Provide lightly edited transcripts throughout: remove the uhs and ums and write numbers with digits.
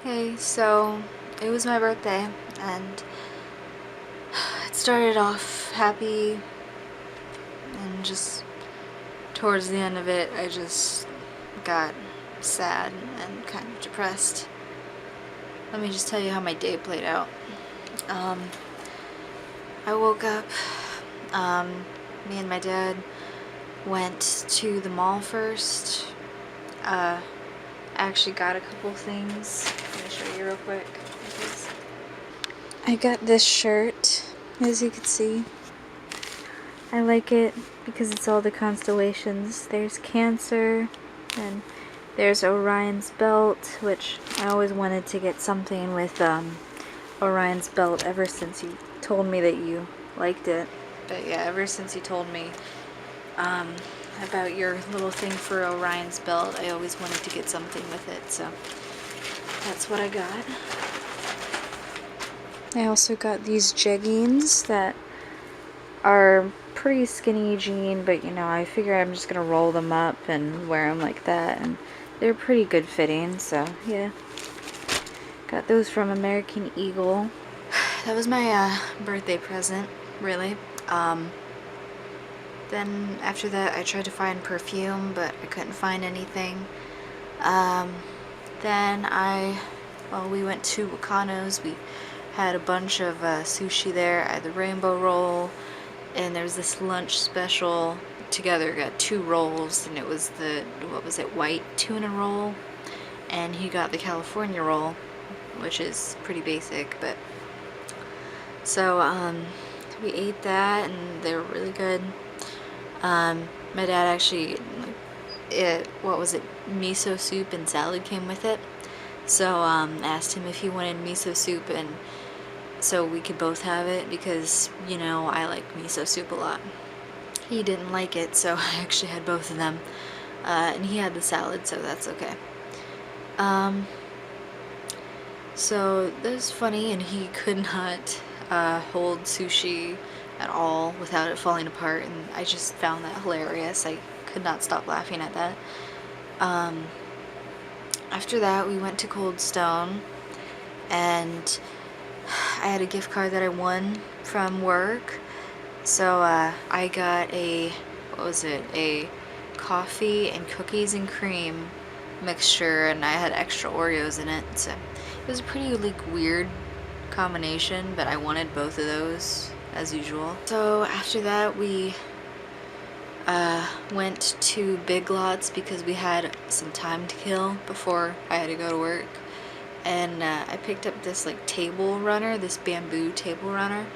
Hey, so it was my birthday and it started off happy and just towards the end of it I just got sad and kind of depressed. Let me just tell you how my day played out. Um, I woke up, me and my dad went to the mall first. I actually got a couple things. Let me show you real quick. I got this shirt, as you can see. I like it because it's all the constellations. There's Cancer, and there's Orion's belt, which I always wanted to get something with Orion's belt ever since you told me that you liked it. But yeah, ever since you told me about your little thing for Orion's belt, I always wanted to get something with it, so that's what I got. I also got these jeggings that are pretty skinny jean, but you know, I figure I'm just gonna roll them up and wear them like that, and they're pretty good fitting, so yeah. Got those from American Eagle. That was my birthday present, really. Then after that I tried to find perfume, but I couldn't find anything. Then we went to Wakano's. We had a bunch of sushi there. I had the rainbow roll, and there was this lunch special. Together got 2 rolls, and it was the, what was it, white tuna roll, and he got the California roll, which is pretty basic, but so we ate that and they were really good. My dad actually, miso soup and salad came with it, so asked him if he wanted miso soup, and so we could both have it because, you know, I like miso soup a lot. He didn't like it, so I actually had both of them, and he had the salad, so that's okay. So that was funny, and he could not hold sushi at all without it falling apart, and I just found that hilarious. I could not stop laughing at that. After that, we went to Cold Stone, and I had a gift card that I won from work, so I got a coffee and cookies and cream mixture, and I had extra Oreos in it, so it was a pretty weird combination, but I wanted both of those as usual. So after that we went to Big Lots because we had some time to kill before I had to go to work, and I picked up this table runner, this bamboo table runner,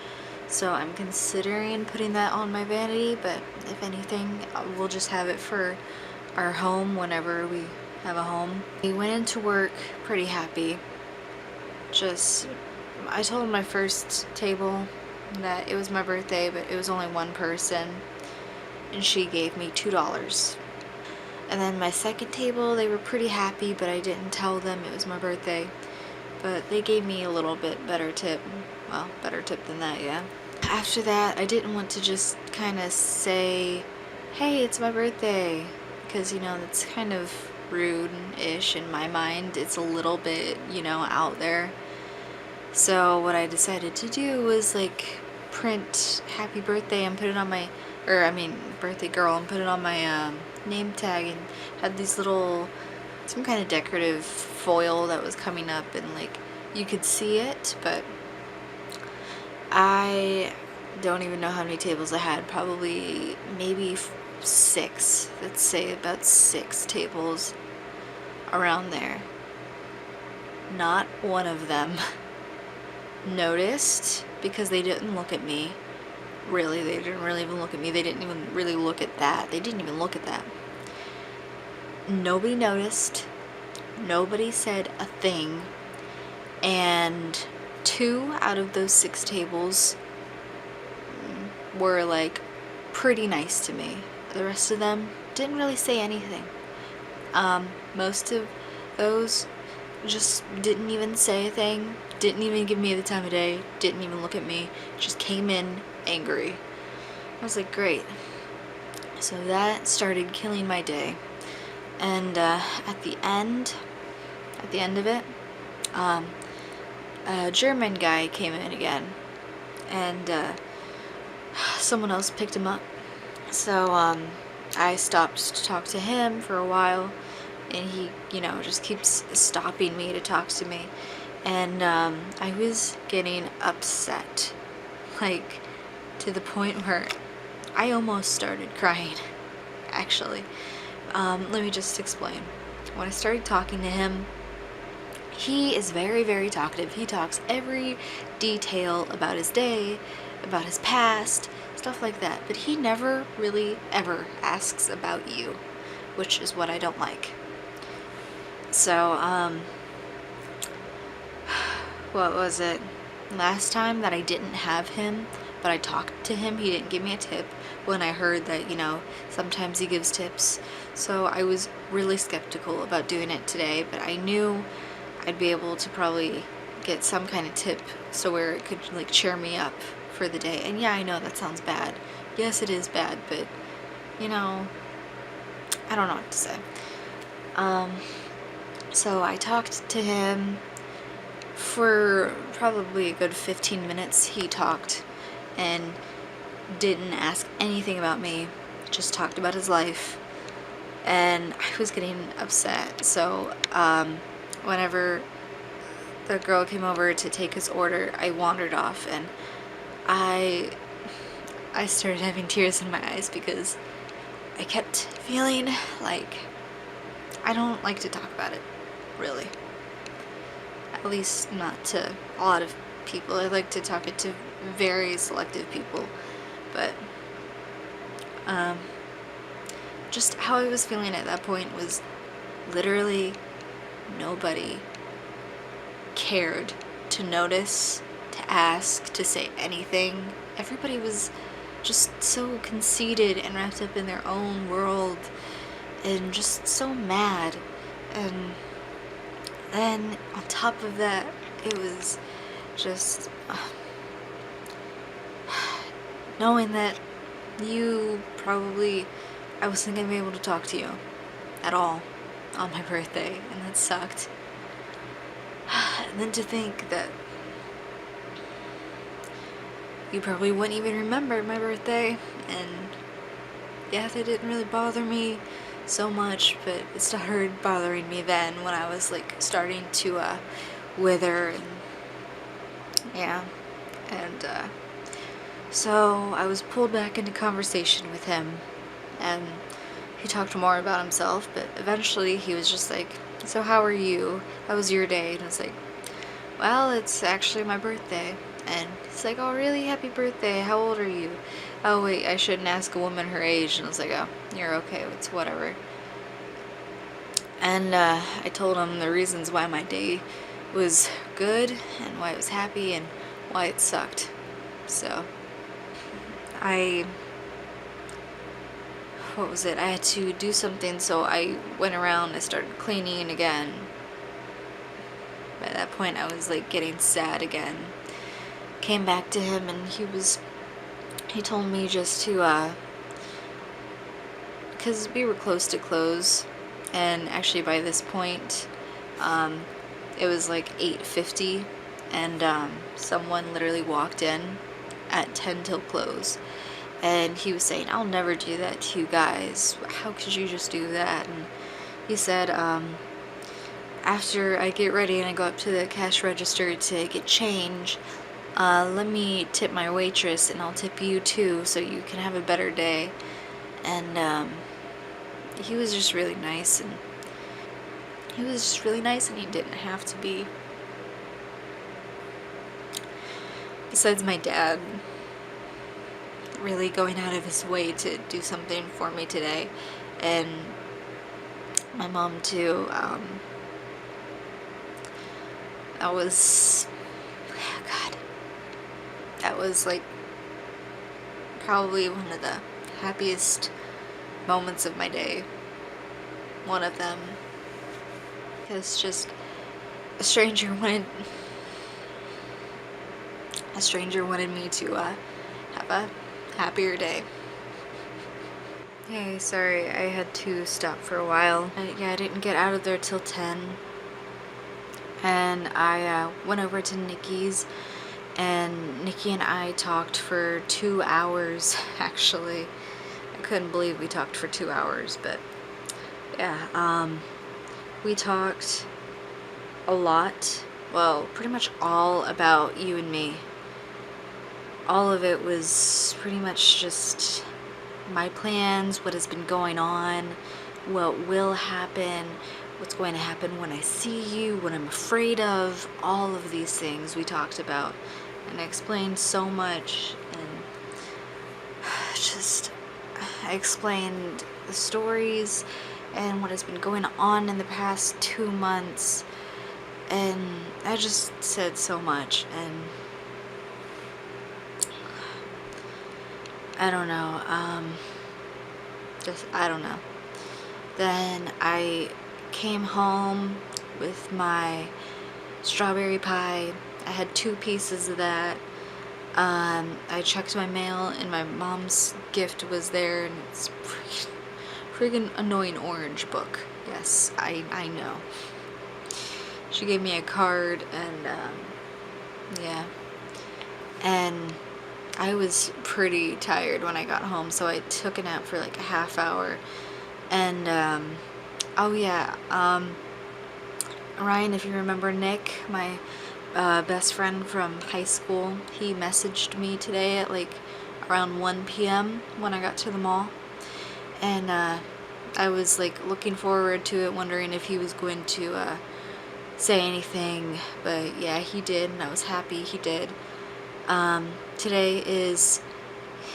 so I'm considering putting that on my vanity, but if anything we'll just have it for our home whenever we have a home. We went into work pretty happy. I told my first table that it was my birthday, but it was only one person, and she gave me $2. And then my second table, they were pretty happy, but I didn't tell them it was my birthday, but they gave me a little bit better tip. Well, better tip than that, yeah. After that, I didn't want to just kind of say, hey, it's my birthday, because, you know, that's kind of rude-ish in my mind. It's a little bit, you know, out there. So what I decided to do was print happy birthday and put it on my, birthday girl, and put it on my name tag, and had these some kind of decorative foil that was coming up, and you could see it, but I don't even know how many tables I had. Probably maybe 6. Let's say about 6 tables around there. Not one of them noticed, because they didn't look at me. Really, they didn't really even look at me. They didn't even really look at that. They didn't even look at that. Nobody noticed. Nobody said a thing. And 2 out of those 6 tables were pretty nice to me. The rest of them didn't really say anything. Most of those just didn't even say a thing, didn't even give me the time of day, didn't even look at me, just came in angry. I was like, great. So that started killing my day. And at the end of it, a German guy came in again, and someone else picked him up. So I stopped to talk to him for a while, and he, just keeps stopping me to talk to me. And I was getting upset, like to the point where I almost started crying, actually. Let me just explain. When I started talking to him, he is very, very talkative. He talks every detail about his day, about his past, stuff like that. But he never really ever asks about you, which is what I don't like. So, what was it? Last time that I didn't have him, but I talked to him, he didn't give me a tip when I heard that, sometimes he gives tips. So I was really skeptical about doing it today, but I knew I'd be able to probably get some kind of tip so where it could like cheer me up for the day. And yeah, I know that sounds bad. Yes, it is bad, but I don't know what to say. So I talked to him for probably a good 15 minutes. He talked and didn't ask anything about me, just talked about his life, and I was getting upset. So whenever the girl came over to take his order, I wandered off, and I started having tears in my eyes because I kept feeling like I don't like to talk about it, really. At least not to a lot of people. I like to talk it to very selective people, but just how I was feeling at that point was literally nobody cared to notice, to ask, to say anything. Everybody was just so conceited and wrapped up in their own world and just so mad. And then on top of that, it was just knowing that I wasn't gonna be able to talk to you at all on my birthday, and that sucked. And then to think that you probably wouldn't even remember my birthday, and yeah, that didn't really bother me so much, but it started bothering me then when I was like starting to wither, and yeah, and so I was pulled back into conversation with him, and he talked more about himself, but eventually he was just like, so how are you? How was your day? And I was like, well, it's actually my birthday. And he's like, oh really? Happy birthday. How old are you? Oh wait, I shouldn't ask a woman her age. And I was like, oh, you're okay, it's whatever. And I told him the reasons why my day was good and why I was happy and why it sucked. So what was it? I had to do something, so I went around, I started cleaning again. By that point, I was like getting sad again. Came back to him, and he told me just to, because we were close to close, and actually by this point, it was like 8:50, and someone literally walked in at 10 till close. And he was saying, I'll never do that to you guys. How could you just do that? And he said, after I get ready and I go up to the cash register to get change, let me tip my waitress and I'll tip you too so you can have a better day. And he was just really nice, and he didn't have to be. Besides my dad really going out of his way to do something for me today, and my mom too, that was like probably one of the happiest moments of my day, one of them, because just a stranger wanted me to have a happier day. Hey, sorry, I had to stop for a while. I didn't get out of there till 10. and I went over to Nikki's, and Nikki and I talked for 2 hours, actually. I couldn't believe we talked for 2 hours, but yeah, we talked a lot. Well, pretty much all about you and me. All of it was pretty much just my plans, what has been going on, what will happen, what's going to happen when I see you, what I'm afraid of, all of these things we talked about. And I explained so much, and just I explained the stories and what has been going on in the past 2 months, and I just said so much, and I don't know, I don't know. Then I came home with my strawberry pie. I had 2 pieces of that. I checked my mail, and my mom's gift was there, and it's friggin' annoying orange book. Yes, I know. She gave me a card, and yeah. And I was pretty tired when I got home, so I took a nap for like a half hour. And oh yeah, Ryan, if you remember Nick, my best friend from high school, he messaged me today at like around 1 p.m. when I got to the mall, and I was like looking forward to it, wondering if he was going to say anything, but yeah, he did, and I was happy he did. Today is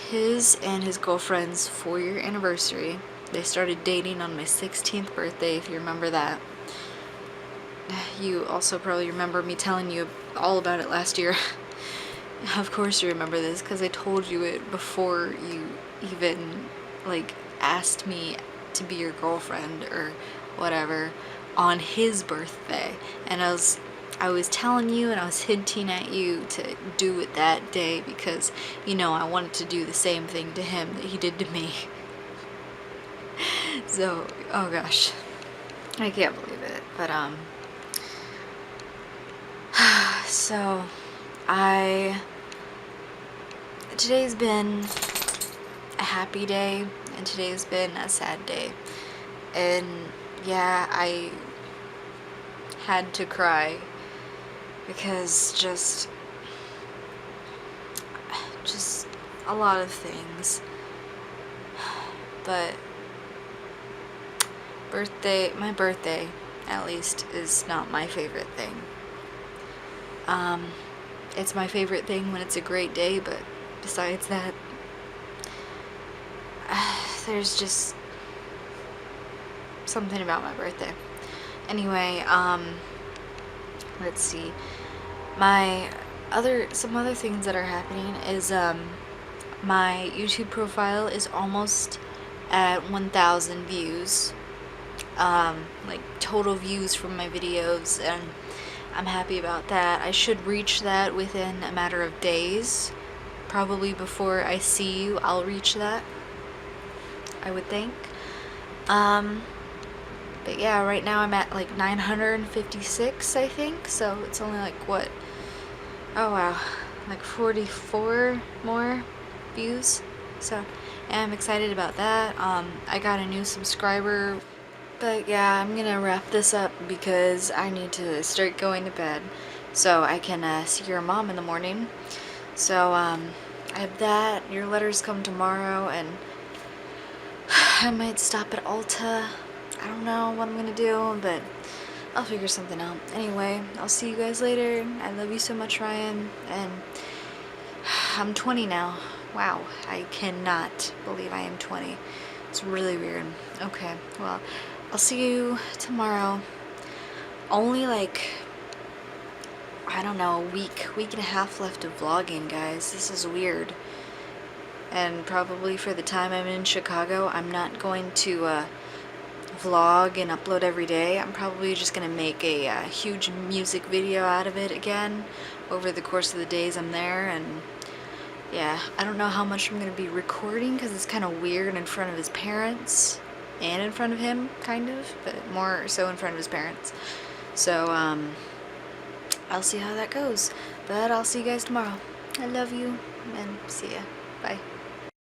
his and his girlfriend's 4-year anniversary. They started dating on my 16th birthday, if you remember that. You also probably remember me telling you all about it last year. Of course you remember this, because I told you it before you even like asked me to be your girlfriend or whatever on his birthday. And I was telling you, and I was hinting at you to do it that day, because you know I wanted to do the same thing to him that he did to me. So, oh gosh, I can't believe it. But so today's been a happy day, and today's been a sad day. And yeah, I had to cry because just a lot of things. But my birthday at least is not my favorite thing. It's my favorite thing when it's a great day, but besides that, there's just something about my birthday. Anyway, let's see. Some other things that are happening is my YouTube profile is almost at 1,000 views, like total views from my videos, and I'm happy about that. I should reach that within a matter of days. Probably before I see you, I'll reach that, I would think. But yeah, right now I'm at like 956, I think, so it's only like what? Oh wow, like 44 more views. So yeah, I'm excited about that. I got a new subscriber. But yeah, I'm gonna wrap this up because I need to start going to bed so I can see your mom in the morning. So I have that. Your letters come tomorrow, and I might stop at Ulta. I don't know what I'm gonna do, but I'll figure something out. Anyway, I'll see you guys later. I love you so much, Ryan, and I'm 20 now. Wow, I cannot believe I am 20. It's really weird. Okay, well, I'll see you tomorrow. Only like, I don't know, a week and a half left of vlogging, guys. This is weird. And probably for the time I'm in Chicago, I'm not going to vlog and upload every day. I'm probably just going to make a huge music video out of it again over the course of the days I'm there. And yeah, I don't know how much I'm going to be recording because it's kind of weird in front of his parents and in front of him, kind of, but more so in front of his parents. So I'll see how that goes. But I'll see you guys tomorrow. I love you, and see ya. Bye.